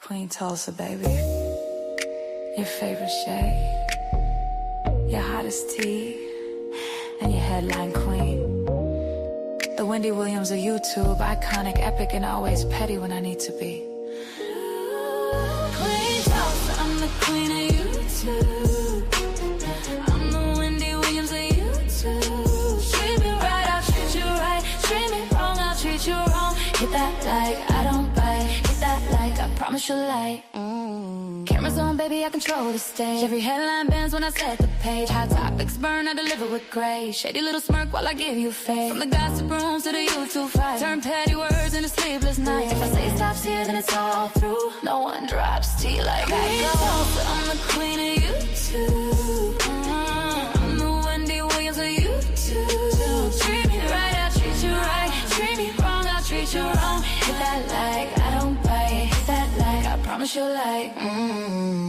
Queen Tulsa, baby. Your favorite shade, your hottest tea, and your headline queen. The Wendy Williams of YouTube, iconic, epic, and always petty when I need to be. Queen Tulsa, I'm the queen of YouTube. I'm the Wendy Williams of YouTube. Treat me right, I'll treat you right. Treat me wrong, I'll treat you wrong. Hit that like, I don't bite. Hit that like, I promise you'll like. Cameras on, baby, I control the stage. Every headline bends when I set the page. Hot topics burn, I deliver with grace. Shady little smirk while I give you faith. From the gossip rooms to the YouTube fight. Turn petty words into sleepless nights. If I say it stops here, then it's all through. No one drops tea like I go. I'm the queen of YouTube. I'm the Wendy Williams of YouTube. Treat me right, I'll treat you right. Treat me wrong, I'll treat you wrong. Hit that like, I don't bite. Hit that like, I promise you'll like.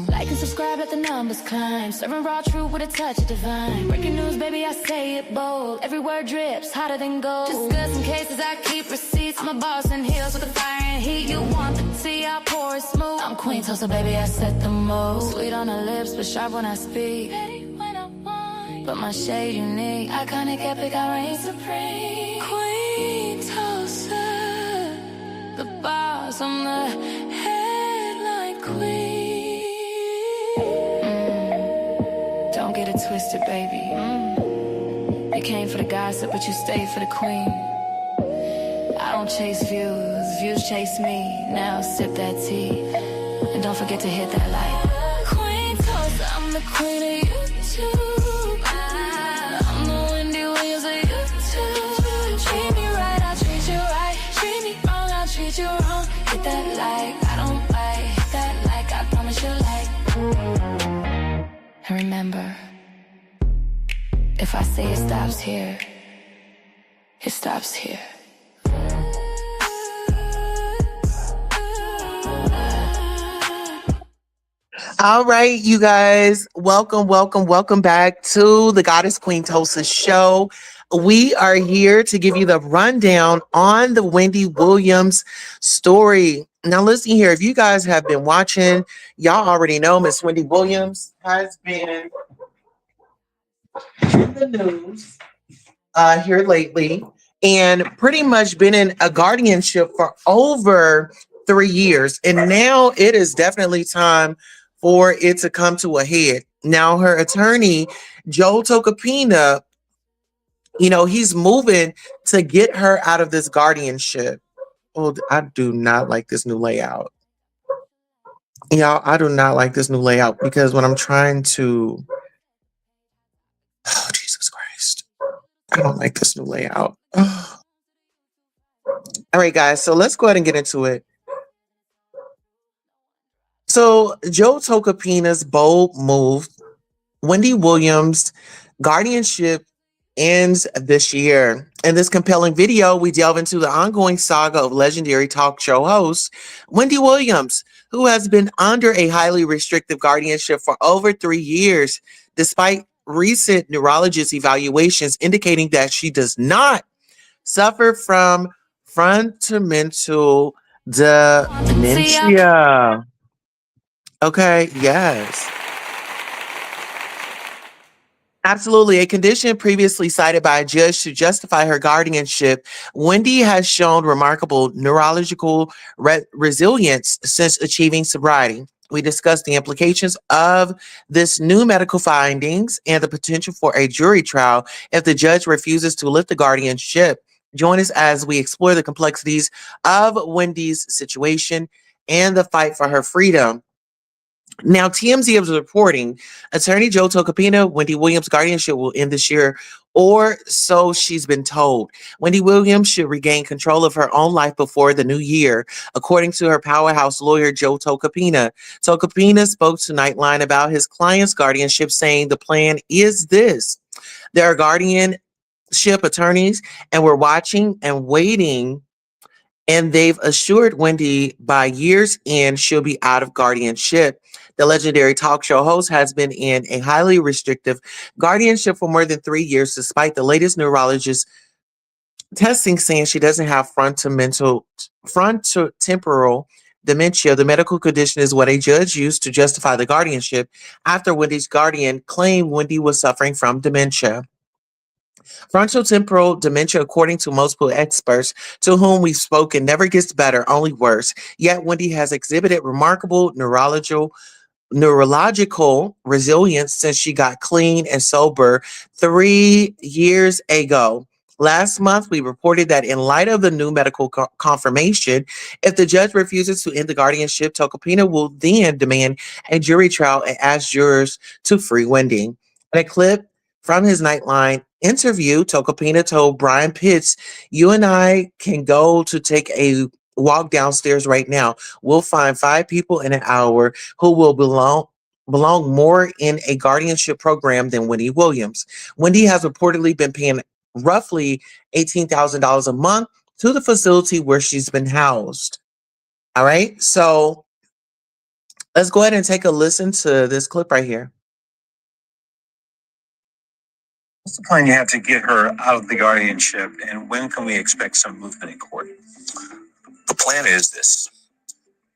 Like and subscribe, let the numbers climb. Serving raw truth with a touch of divine. Breaking news, baby, I say it bold. Every word drips, hotter than gold. Discussing cases, I keep receipts. I'm a boss in heels with the fire and heat. You want the tea, I'll pour it smooth. I'm Queen Tulsa, baby, I set the mold. Sweet on the lips, but sharp when I speak. Petty when I whine, but my shade unique. Iconic, epic, I reign supreme. Queen Tulsa, the boss, I'm the headline queen. Don't get it twisted, baby. You came for the gossip, but you stayed for the queen. I don't chase views, views chase me. Now sip that tea, and don't forget to hit that like. Queen Tulsa, I'm the queen of YouTube. I'm the Wendy Williams of YouTube. Treat me right, I'll treat you right. Treat me wrong, I'll treat you wrong. Hit that like, I don't bite. Hit that like, I promise you like. And remember, if I say it stops here, it stops here. All right, you guys, welcome back to the Goddess Queen Tulsa show. We are here to give you the rundown on the Wendy Williams story. Now, listen here, if you guys have been watching, y'all already know Miss Wendy Williams has been in the news here lately and pretty much been in a guardianship for over 3 years. And now it is definitely time for it to come to a head. Now, her attorney, Joe Tacopina, he's moving to get her out of this guardianship. Oh, I do not like this new layout. Y'all, I do not like this new layout because when I'm trying to... Oh, Jesus Christ. I don't like this new layout. Oh. All right, guys, so let's go ahead and get into it. So Joe Tacopina's bold move, Wendy Williams' guardianship ends this year. In this compelling video, we delve into the ongoing saga of legendary talk show host Wendy Williams, who has been under a highly restrictive guardianship for over 3 years, despite recent neurologist evaluations indicating that she does not suffer from frontotemporal dementia. Okay, yes. Absolutely. A condition previously cited by a judge to justify her guardianship, Wendy has shown remarkable neurological resilience since achieving sobriety. We discussed the implications of this new medical findings and the potential for a jury trial if the judge refuses to lift the guardianship. Join us as we explore the complexities of Wendy's situation and the fight for her freedom. Now, TMZ is reporting attorney Joe Tacopina, Wendy Williams' guardianship will end this year, or so she's been told. Wendy Williams should regain control of her own life before the new year, according to her powerhouse lawyer, Joe Tacopina. Tacopina spoke to Nightline about his client's guardianship, saying the plan is this. There are guardianship attorneys, and we're watching and waiting, and they've assured Wendy by year's end she'll be out of guardianship. The legendary talk show host has been in a highly restrictive guardianship for more than 3 years, despite the latest neurologist testing saying she doesn't have frontotemporal dementia. The medical condition is what a judge used to justify the guardianship after Wendy's guardian claimed Wendy was suffering from dementia. Frontotemporal dementia, according to multiple experts to whom we've spoken, never gets better, only worse. Yet Wendy has exhibited remarkable neurological resilience since she got clean and sober 3 years ago. Last month, we reported that in light of the new medical confirmation, if the judge refuses to end the guardianship, Tacopina will then demand a jury trial and ask jurors to free Wendy. In a clip from his Nightline interview, Tocopina told Brian Pitts, "You and I can go to take a walk downstairs right now. We'll find 5 people in an hour who will belong more in a guardianship program than Wendy Williams." Wendy has reportedly been paying roughly $18,000 a month to the facility where she's been housed. All right. So let's go ahead and take a listen to this clip right here. What's the plan you have to get her out of the guardianship, and when can we expect some movement in court? The plan is this.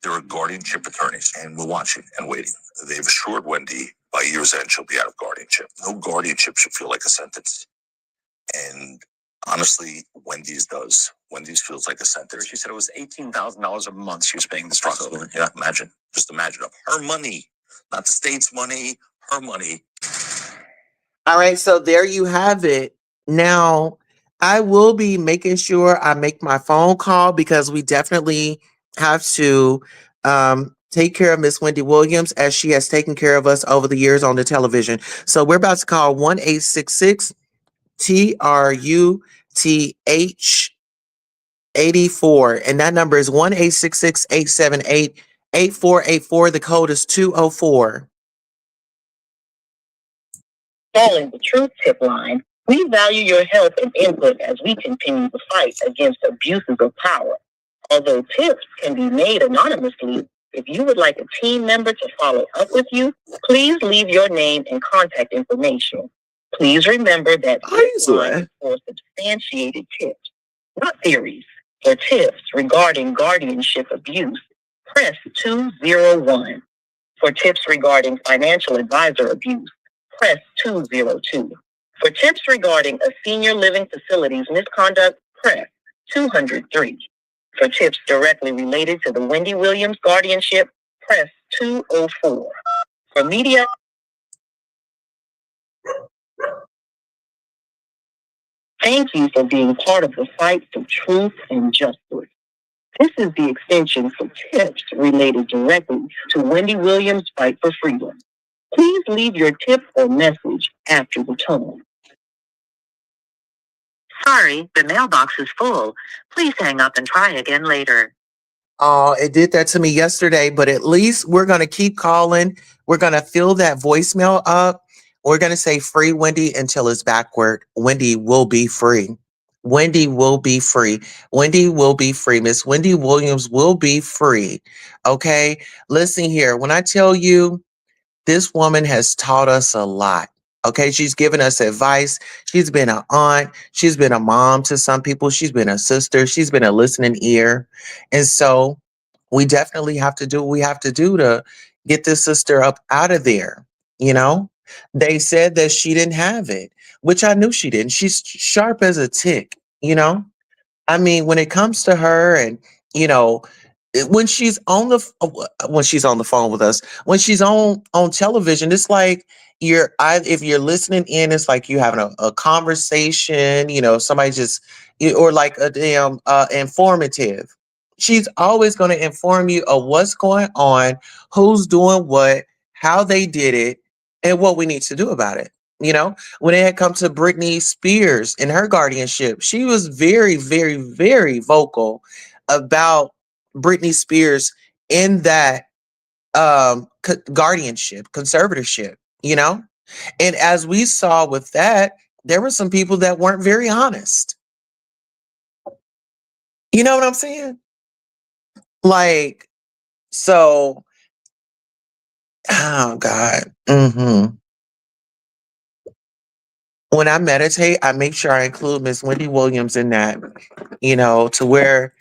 There are guardianship attorneys, and we're watching and waiting. They've assured Wendy by year's end she'll be out of guardianship. No guardianship should feel like a sentence. And honestly, Wendy's does. Wendy's feels like a sentence. She said it was $18,000 a month she was paying this Approximately. Yeah, imagine. Just imagine of her money, not the state's money, her money. All right, so there you have it. Now, I will be making sure I make my phone call because we definitely have to take care of Miss Wendy Williams as she has taken care of us over the years on the television. So we're about to call 1-866 TRUTH 84, and that number is 1-866-878-8484. The code is 204. Calling the Truth Tip line. We value your help and input as we continue the fight against abuses of power. Although tips can be made anonymously, if you would like a team member to follow up with you, please leave your name and contact information. Please remember that this line is for substantiated tips, not theories. For tips regarding guardianship abuse, press 201. For tips regarding financial advisor abuse, press 202. For tips regarding a senior living facility's misconduct, press 203. For tips directly related to the Wendy Williams guardianship, press 204. For media... Thank you for being part of the fight for truth and justice. This is the extension for tips related directly to Wendy Williams' fight for freedom. Please leave your tip or message after the tone. Sorry, the mailbox is full. Please hang up and try again later. Oh, it did that to me yesterday, but at least we're going to keep calling. We're going to fill that voicemail up. We're going to say free Wendy until it's backward. Wendy will be free. Wendy will be free. Wendy will be free. Miss Wendy Williams will be free. Okay. Listen here. When I tell you, this woman has taught us a lot. Okay. She's given us advice. She's been an aunt. She's been a mom to some people. She's been a sister. She's been a listening ear. And so we definitely have to do what we have to do to get this sister up out of there. You know, they said that she didn't have it, which I knew she didn't. She's sharp as a tick, you know? I mean, when it comes to her and, you know, when she's on when she's on the phone with us, when she's on television, it's like if you're listening in, it's like you having a conversation, you know, somebody just or like a damn informative. She's always going to inform you of what's going on, who's doing what, how they did it, and what we need to do about it. You know, when it had come to Britney Spears and her guardianship, she was very, very, very vocal about Britney Spears in that guardianship, conservatorship, you know? And as we saw with that, there were some people that weren't very honest. You know what I'm saying? Like, so, oh God. When I meditate, I make sure I include Miss Wendy Williams in that, you know, to where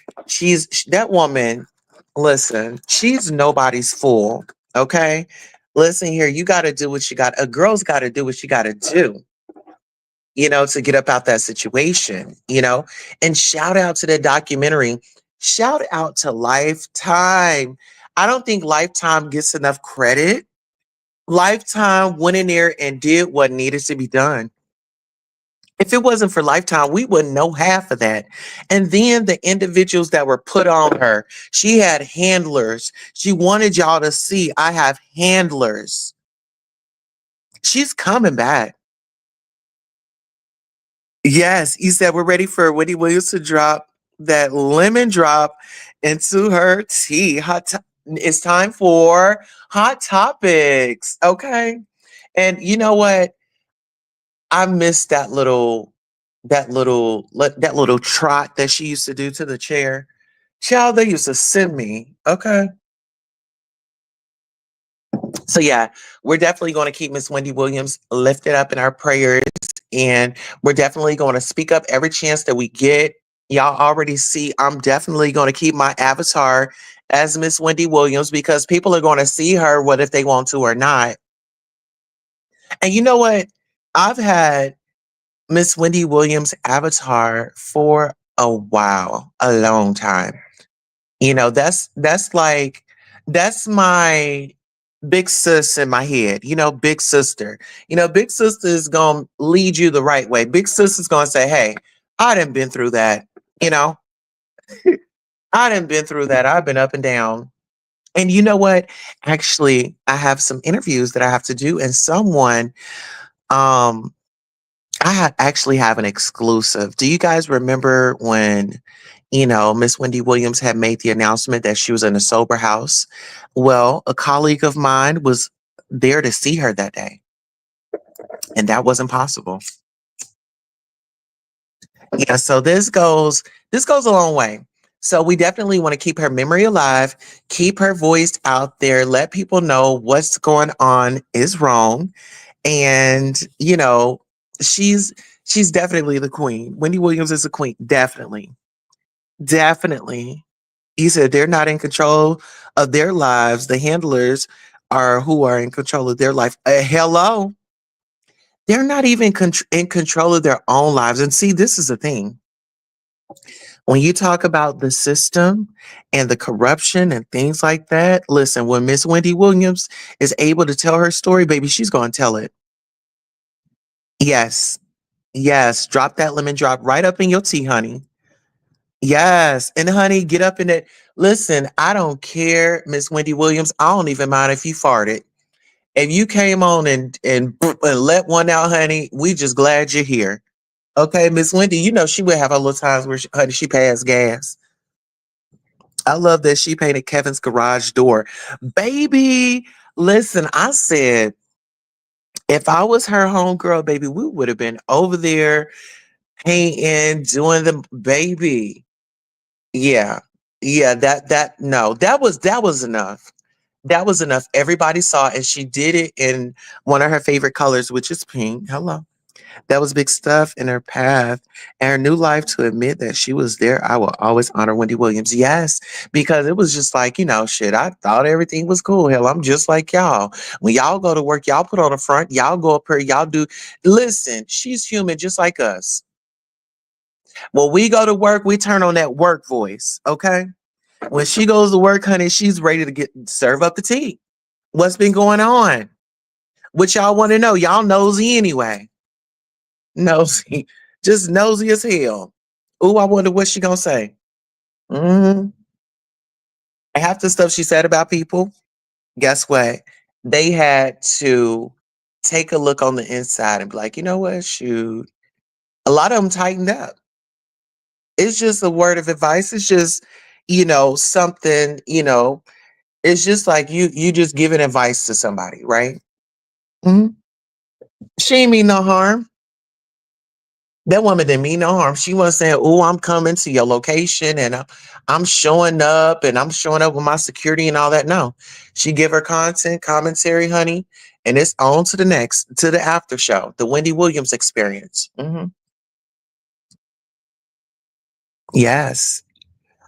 that woman, Listen, she's nobody's fool. Okay. Listen here, you got to do what you got. A girl's got to do what she got to do, to get up out that situation, and shout out to the documentary. Shout out to Lifetime. I don't think Lifetime gets enough credit. Lifetime went in there and did what needed to be done. If it wasn't for Lifetime, we wouldn't know half of that. And then the individuals that were put on her, she had handlers. She wanted y'all to see, I have handlers. She's coming back. Yes, he said we're ready for Wendy Williams to drop that lemon drop into her tea. It's time for hot topics. Okay. And you know what? I miss that little trot that she used to do to the chair. Child, they used to send me. Okay. So yeah, we're definitely going to keep Miss Wendy Williams lifted up in our prayers. And we're definitely going to speak up every chance that we get. Y'all already see I'm definitely going to keep my avatar as Miss Wendy Williams because people are going to see her, what if they want to or not. And you know what? I've had Miss Wendy Williams avatar for a while, a long time. That's my big sis in my head, big sister. Big sister is gonna lead you the right way. Big sister's gonna say, hey, I done been through that, you know. I done been through that. I've been up and down. And you know what? Actually, I have some interviews that I have to do, and um actually have an exclusive. Do you guys remember when, Miss Wendy Williams had made the announcement that she was in a sober house? Well, a colleague of mine was there to see her that day, and that wasn't possible. Yeah, so this goes a long way. So we definitely want to keep her memory alive, keep her voice out there, let people know what's going on is wrong. And she's she's definitely the queen. Wendy Williams is a queen, definitely. Definitely. He said they're not in control of their lives. The handlers are who are in control of their life. Hello. They're not even in control of their own lives. And see, this is the thing. When you talk about the system and the corruption and things like that, listen, when Miss Wendy Williams is able to tell her story, baby, she's going to tell it. Yes. Yes. Drop that lemon drop right up in your tea, honey. Yes. And honey, get up in it. Listen, I don't care, Miss Wendy Williams. I don't even mind if you farted. If you came on and let one out, honey, we just glad you're here. Okay, Miss Wendy, she would have her little times where honey, she passed gas. I love that she painted Kevin's garage door. Baby, listen, I said, if I was her homegirl, baby, we would have been over there painting, doing the baby. Yeah. Yeah, no, that was enough. That was enough. Everybody saw it, and she did it in one of her favorite colors, which is pink. Hello. That was big stuff in her path and her new life to admit that she was there. I will always honor Wendy Williams. Yes, because it was just like, shit, I thought everything was cool. Hell, I'm just like y'all. When y'all go to work, y'all put on the front, y'all go up here, y'all do. Listen, she's human just like us. When we go to work, we turn on that work voice, okay? When she goes to work, honey, she's ready to serve up the tea. What's been going on? What y'all want to know? Y'all nosy anyway. Nosy. Just nosy as hell. Ooh, I wonder what she gonna say. hmm Half the stuff she said about people, guess what? They had to take a look on the inside and be like, you know what? Shoot. A lot of them tightened up. It's just a word of advice. It's just, something, it's just like you just giving advice to somebody, right? Mhm. She ain't mean no harm. That woman didn't mean no harm. She wasn't saying, "Oh, I'm coming to your location and I'm showing up and I'm showing up with my security and all that." No, she give her content, commentary, honey, and it's on to the next, to the after show, the Wendy Williams experience. Yes.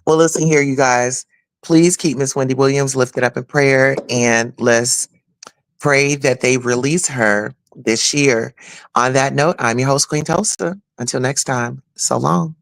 Well, listen here, you guys. Please keep Miss Wendy Williams lifted up in prayer, and let's pray that they release her this year. On that note, I'm your host, Queen Tulsa. Until next time, so long.